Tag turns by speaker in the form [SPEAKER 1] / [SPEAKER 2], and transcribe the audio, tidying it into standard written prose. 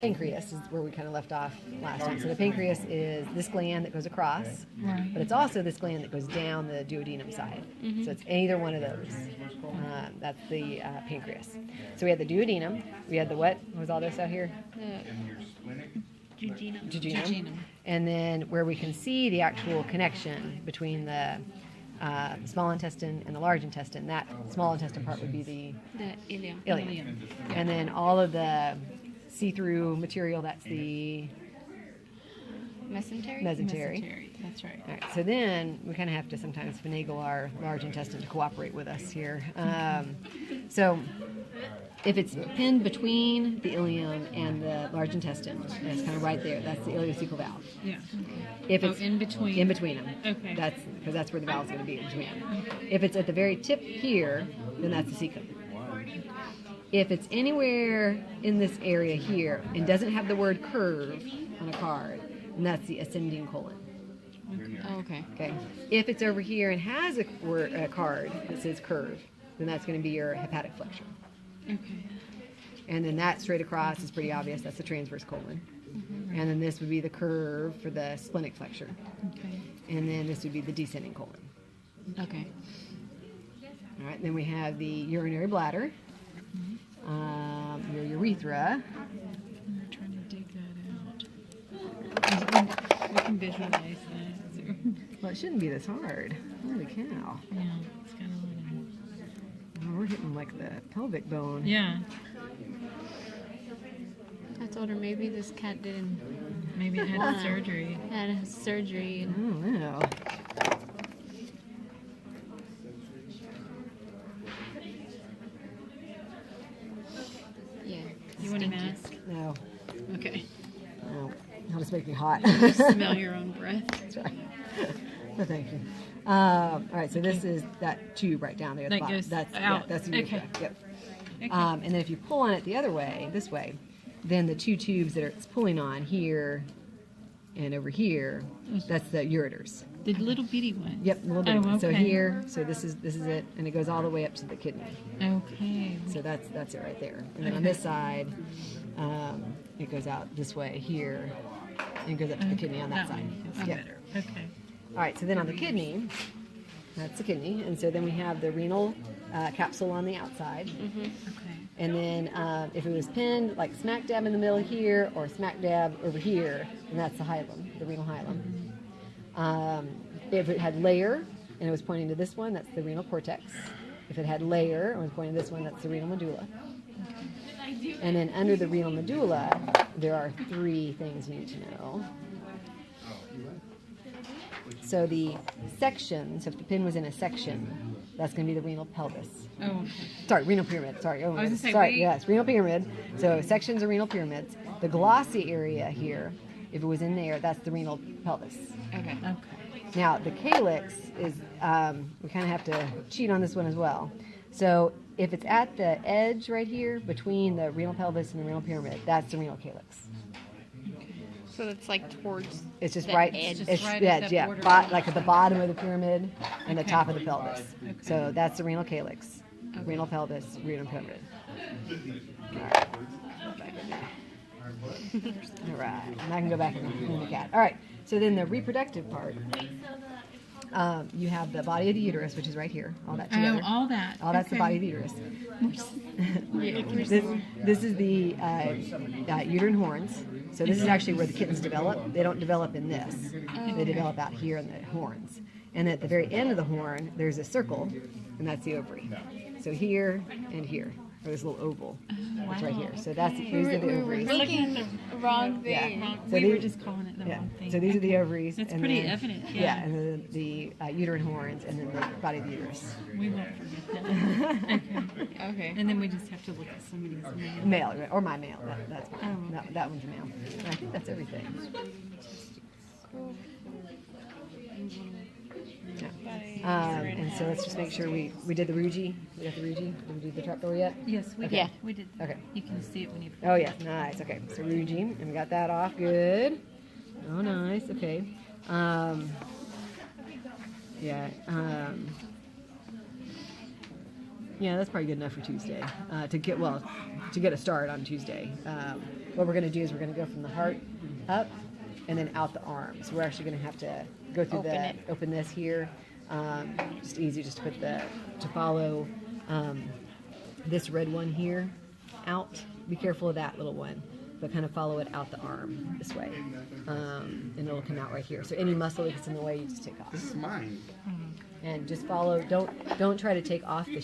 [SPEAKER 1] Pancreas is where we kind of left off last time. So the pancreas is this gland that goes across,
[SPEAKER 2] Right.
[SPEAKER 1] but it's also this gland that goes down the duodenum side. So it's either one of those. That's the pancreas. So we had the duodenum. We had the what? What was all this out here? Jejunum. And then where we can see the actual connection between the small intestine and the large intestine, that small intestine part would be the ileum. And then all of the see-through material, that's the mesentery.
[SPEAKER 2] That's right.
[SPEAKER 1] All right, so then we kind of have to sometimes finagle our large intestine to cooperate with us here. So if it's pinned between the ileum and the large intestine, and it's kind of right there, that's the ileocecal valve.
[SPEAKER 2] Yeah.
[SPEAKER 1] If it's
[SPEAKER 2] in between.
[SPEAKER 1] In between them.
[SPEAKER 2] Okay.
[SPEAKER 1] That's because that's where the valve's going to be, in between them. If it's at the very tip here, then that's the cecum. If it's anywhere in this area here and doesn't have the word curve on a card, then that's the ascending colon.
[SPEAKER 2] Okay.
[SPEAKER 1] Okay. If it's over here and has a card that says curve, then that's going to be your hepatic flexure.
[SPEAKER 2] Okay.
[SPEAKER 1] And then that straight across is pretty obvious. That's the transverse colon. And then this would be the curve for the splenic flexure.
[SPEAKER 2] Okay.
[SPEAKER 1] And then this would be the descending colon.
[SPEAKER 2] Okay.
[SPEAKER 1] All right. Then we have the urinary bladder, your urethra.
[SPEAKER 2] I'm trying to dig that out. We can visualize that.
[SPEAKER 1] Well, it shouldn't be this hard. Holy cow.
[SPEAKER 2] Yeah, it's kind of
[SPEAKER 1] Well, we're hitting like the pelvic bone.
[SPEAKER 2] Yeah.
[SPEAKER 3] I told her maybe this cat didn't
[SPEAKER 2] Maybe it had surgery.
[SPEAKER 3] had a surgery.
[SPEAKER 1] I don't know.
[SPEAKER 3] Yeah.
[SPEAKER 2] You want a mask?
[SPEAKER 1] No.
[SPEAKER 2] Okay.
[SPEAKER 1] No. It'll just make me hot.
[SPEAKER 2] Smell your own breath.
[SPEAKER 1] That's right. No, thank you. All right, so this is that tube right down there at the
[SPEAKER 2] That
[SPEAKER 1] bottom.
[SPEAKER 2] goes
[SPEAKER 1] That's
[SPEAKER 2] out.
[SPEAKER 1] that's the urethra.
[SPEAKER 2] Okay.
[SPEAKER 1] Yep.
[SPEAKER 2] Okay.
[SPEAKER 1] And then if you pull on it the other way, this way, then the two tubes that it's pulling on here and over here, that's the ureters.
[SPEAKER 2] The little bitty one.
[SPEAKER 1] Yep, a little bit.
[SPEAKER 2] Oh,
[SPEAKER 1] So
[SPEAKER 2] okay.
[SPEAKER 1] here, so this is it, and it goes all the way up to the kidney.
[SPEAKER 2] Okay.
[SPEAKER 1] So that's it right there. And then on this side, it goes out this way here, and it goes up to the kidney on that side.
[SPEAKER 2] one you can see
[SPEAKER 1] Yep.
[SPEAKER 2] better. Okay.
[SPEAKER 1] All right, so then on the kidney, that's the kidney, and so then we have the renal capsule on the outside.
[SPEAKER 2] Okay.
[SPEAKER 1] And then if it was pinned like smack dab in the middle here or smack dab over here, then that's the hilum, the renal hilum. If it had layer and it was pointing to this one, that's the renal cortex. If it had layer and was pointing to this one, that's the renal medulla. And then under the renal medulla, there are three things you need to know. So the section, so if the pin was in a section, that's going to be the renal pelvis.
[SPEAKER 2] Oh, okay.
[SPEAKER 1] Sorry, renal pyramid. Sorry. Oh,
[SPEAKER 2] I was gonna say,
[SPEAKER 1] sorry.
[SPEAKER 2] wait.
[SPEAKER 1] Yes, renal pyramid. So sections are renal pyramids. The glossy area here, if it was in there, that's the renal pelvis.
[SPEAKER 2] Okay. Okay.
[SPEAKER 1] Now the calyx is, we kind of have to cheat on this one as well. So if it's at the edge right here between the renal pelvis and the renal pyramid, that's the renal calyx.
[SPEAKER 3] So it's like towards
[SPEAKER 1] It's just
[SPEAKER 3] the
[SPEAKER 1] right.
[SPEAKER 3] edge.
[SPEAKER 1] It's
[SPEAKER 2] right
[SPEAKER 1] yeah,
[SPEAKER 2] at that
[SPEAKER 1] yeah,
[SPEAKER 2] border.
[SPEAKER 1] like at the bottom of the pyramid and the
[SPEAKER 2] Okay.
[SPEAKER 1] top of the pelvis.
[SPEAKER 2] Okay.
[SPEAKER 1] So that's the renal calyx,
[SPEAKER 2] Okay.
[SPEAKER 1] renal pelvis, renal pyramid. All right. All right, and I can go back and clean the cat. All right, so then the reproductive part, you have the body of the uterus, which is right here, all that together.
[SPEAKER 2] Oh, all that.
[SPEAKER 1] All that's the
[SPEAKER 2] Okay.
[SPEAKER 1] body of the uterus. This is the uterine horns. So this is actually where the kittens develop. They don't develop in this. They develop out here in the horns. And at the very end of the horn, there's a circle, and that's the ovary. So here and here, or this little oval. That's right here. So that's these are the ovaries.
[SPEAKER 3] We're looking at the wrong thing.
[SPEAKER 1] Yeah.
[SPEAKER 2] We
[SPEAKER 1] So
[SPEAKER 2] were
[SPEAKER 1] these-
[SPEAKER 2] just calling it the
[SPEAKER 1] Yeah.
[SPEAKER 2] wrong thing.
[SPEAKER 1] So these are the ovaries.
[SPEAKER 2] That's
[SPEAKER 1] and
[SPEAKER 2] pretty
[SPEAKER 1] then-
[SPEAKER 2] evident,
[SPEAKER 1] Yeah,
[SPEAKER 2] yeah.
[SPEAKER 1] and then the uterine horns, and then the body of the uterus.
[SPEAKER 2] We won't forget that. Okay.
[SPEAKER 3] Okay.
[SPEAKER 2] And then we just have to look at somebody's name.
[SPEAKER 1] Male, or my male. That's fine.
[SPEAKER 2] Oh, okay.
[SPEAKER 1] That one's a male. And I think that's everything. Yeah. And so let's just make sure we did the Ruji. We got the Ruji. Did we do the trapdoor yet?
[SPEAKER 2] Yes, we
[SPEAKER 1] Okay.
[SPEAKER 2] did. We did.
[SPEAKER 1] Okay.
[SPEAKER 2] You can see it when you.
[SPEAKER 1] Oh yeah, nice. Okay, so Ruji, and we got that off. Good. Oh, nice. Okay. Yeah. Yeah, that's probably good enough for Tuesday. To get a start on Tuesday. what we're going to do is we're going to go from the heart up and then out the arm. So we're actually going to have to go through open this here. Just easy, just put to follow this red one here out. Be careful of that little one, but kind of follow it out the arm this way, and it'll come out right here. So any muscle that gets in the way, you just take off.
[SPEAKER 4] This is mine.
[SPEAKER 1] And just follow. Don't try to take off the